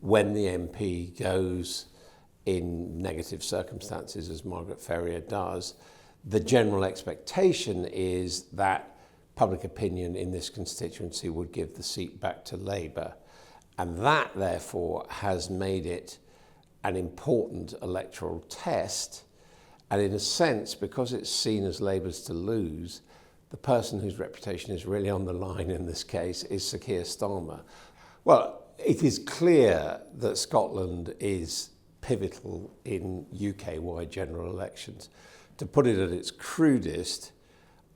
when the MP goes in negative circumstances, as Margaret Ferrier does, the general expectation is that public opinion in this constituency would give the seat back to Labour. And that, therefore, has made it an important electoral test. And in a sense, because it's seen as Labour's to lose, the person whose reputation is really on the line in this case is Sir Keir Starmer. Well, it is clear that Scotland is pivotal in UK-wide general elections. To put it at its crudest,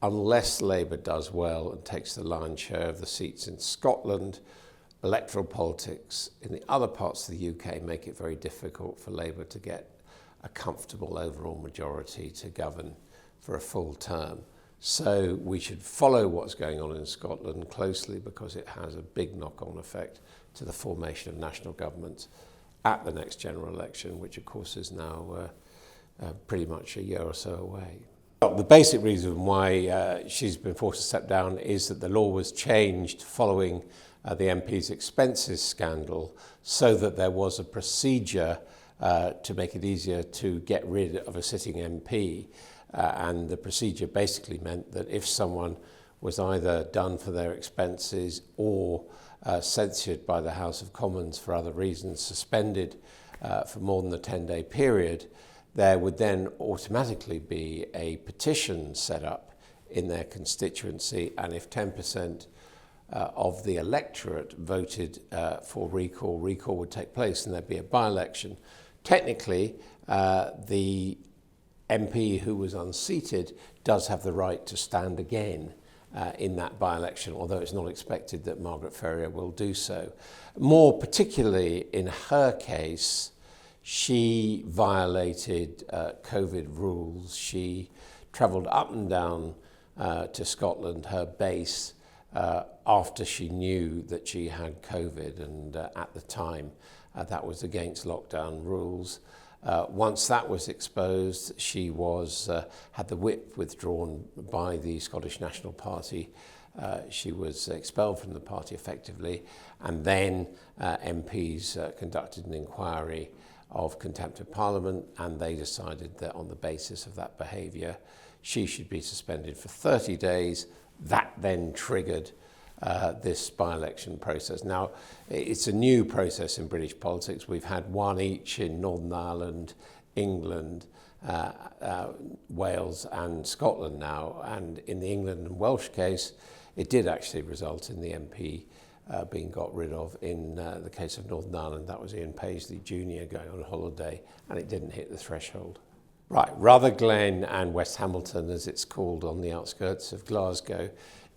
unless Labour does well and takes the lion's share of the seats in Scotland, electoral politics in the other parts of the UK make it very difficult for Labour to get a comfortable overall majority to govern for a full term. So we should follow what's going on in Scotland closely because it has a big knock-on effect to the formation of national governments at the next general election, which of course is now pretty much a year or so away. The basic reason why she's been forced to step down is that the law was changed following the MP's expenses scandal so that there was a procedure to make it easier to get rid of a sitting MP. And the procedure basically meant that if someone was either done for their expenses or censured by the House of Commons for other reasons, suspended for more than a 10-day period, there would then automatically be a petition set up in their constituency, and if 10% of the electorate voted for recall would take place and there'd be a by-election. Technically, the MP who was unseated does have the right to stand again in that by-election, although it's not expected that Margaret Ferrier will do so. More particularly in her case, she violated COVID rules. She travelled up and down to Scotland, her base, after she knew that she had COVID, and at the time that was against lockdown rules. Once that was exposed, she had the whip withdrawn by the Scottish National Party. She was expelled from the party effectively, and then MPs conducted an inquiry of contempt of Parliament, and they decided that on the basis of that behaviour, she should be suspended for 30 days. That then triggered this by-election process. Now, it's a new process in British politics. We've had one each in Northern Ireland, England, Wales and Scotland now. And in the England and Welsh case, it did actually result in the MP being got rid of. In the case of Northern Ireland, that was Ian Paisley Jr. going on holiday, and it didn't hit the threshold. Right, Rutherglen and West Hamilton, as it's called on the outskirts of Glasgow,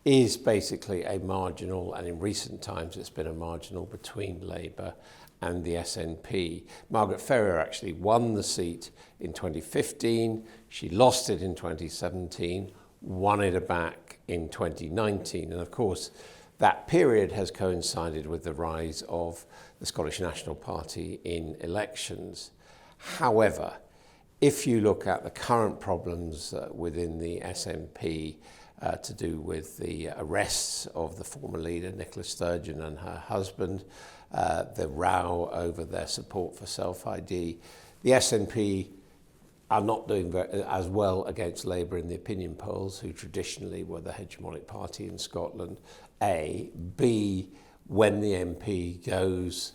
is basically a marginal, and in recent times it's been a marginal between Labour and the SNP. Margaret Ferrier actually won the seat in 2015, she lost it in 2017, won it back in 2019, and of course that period has coincided with the rise of the Scottish National Party in elections. However, if you look at the current problems within the SNP to do with the arrests of the former leader, Nicola Sturgeon, and her husband, the row over their support for self-ID, the SNP are not doing as well against Labour in the opinion polls, who traditionally were the hegemonic party in Scotland, A. B, when the MP goes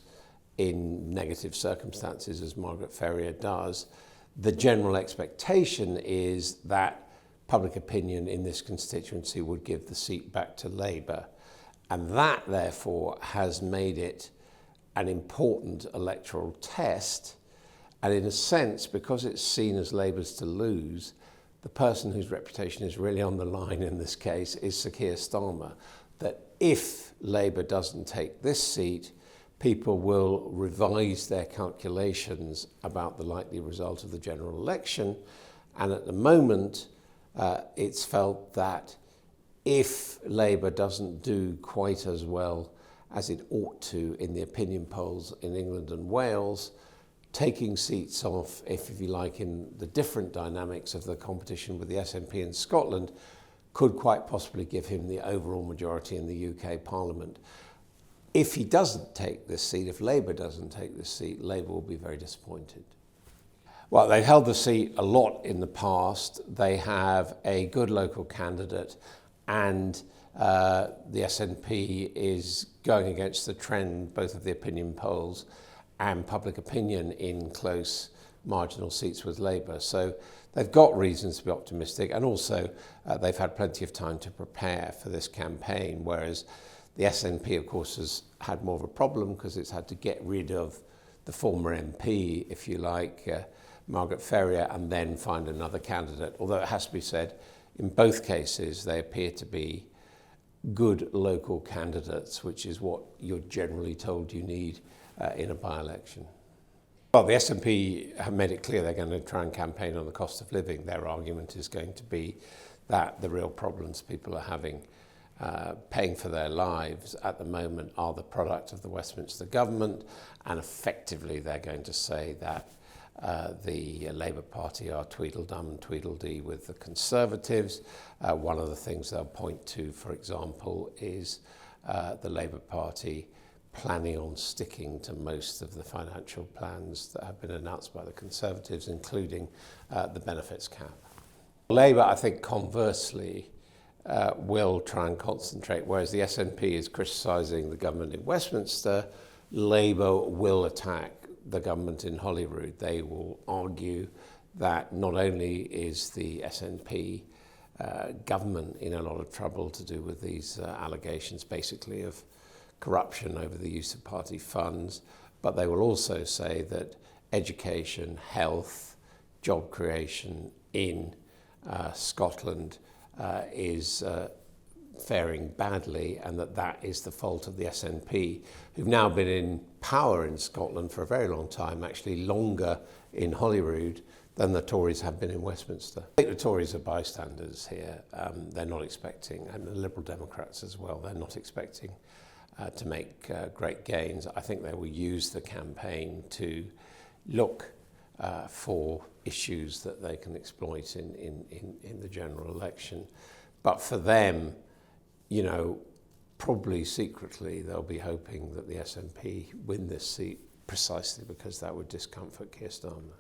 in negative circumstances, as Margaret Ferrier does, the general expectation is that public opinion in this constituency would give the seat back to Labour. And that, therefore, has made it an important electoral test. And in a sense, because it's seen as Labour's to lose, the person whose reputation is really on the line in this case is Sir Keir Starmer. That if Labour doesn't take this seat, people will revise their calculations about the likely result of the general election. And at the moment, it's felt that if Labour doesn't do quite as well as it ought to in the opinion polls in England and Wales, taking seats off, if you like, in the different dynamics of the competition with the SNP in Scotland could quite possibly give him the overall majority in the UK Parliament. If he doesn't take this seat, if Labour doesn't take this seat, Labour will be very disappointed. Well, they've held the seat a lot in the past. They have a good local candidate, and the SNP is going against the trend, both of the opinion polls and public opinion, in close marginal seats with Labour. So they've got reasons to be optimistic, and also they've had plenty of time to prepare for this campaign, whereas the SNP, of course, has had more of a problem because it's had to get rid of the former MP, if you like, Margaret Ferrier, and then find another candidate. Although it has to be said, in both cases, they appear to be good local candidates, which is what you're generally told you need in a by-election. Well, the SNP have made it clear they're going to try and campaign on the cost of living. Their argument is going to be that the real problems people are having paying for their lives at the moment are the product of the Westminster government, and effectively they're going to say that the Labour Party are Tweedledum and Tweedledee with the Conservatives. One of the things they'll point to, for example, is the Labour Party planning on sticking to most of the financial plans that have been announced by the Conservatives, including the benefits cap. Labour, I think, conversely, will try and concentrate, whereas the SNP is criticising the government in Westminster, Labour will attack the government in Holyrood. They will argue that not only is the SNP government in a lot of trouble to do with these allegations, basically, of corruption over the use of party funds, but they will also say that education, health, job creation in Scotland is faring badly, and that is the fault of the SNP, who've now been in power in Scotland for a very long time, actually longer in Holyrood than the Tories have been in Westminster. I think the Tories are bystanders here. They're not expecting, and the Liberal Democrats as well, they're not expecting to make great gains. I think they will use the campaign to look for issues that they can exploit in the general election. But for them, you know, probably secretly they'll be hoping that the SNP win this seat precisely because that would discomfort Keir Starmer.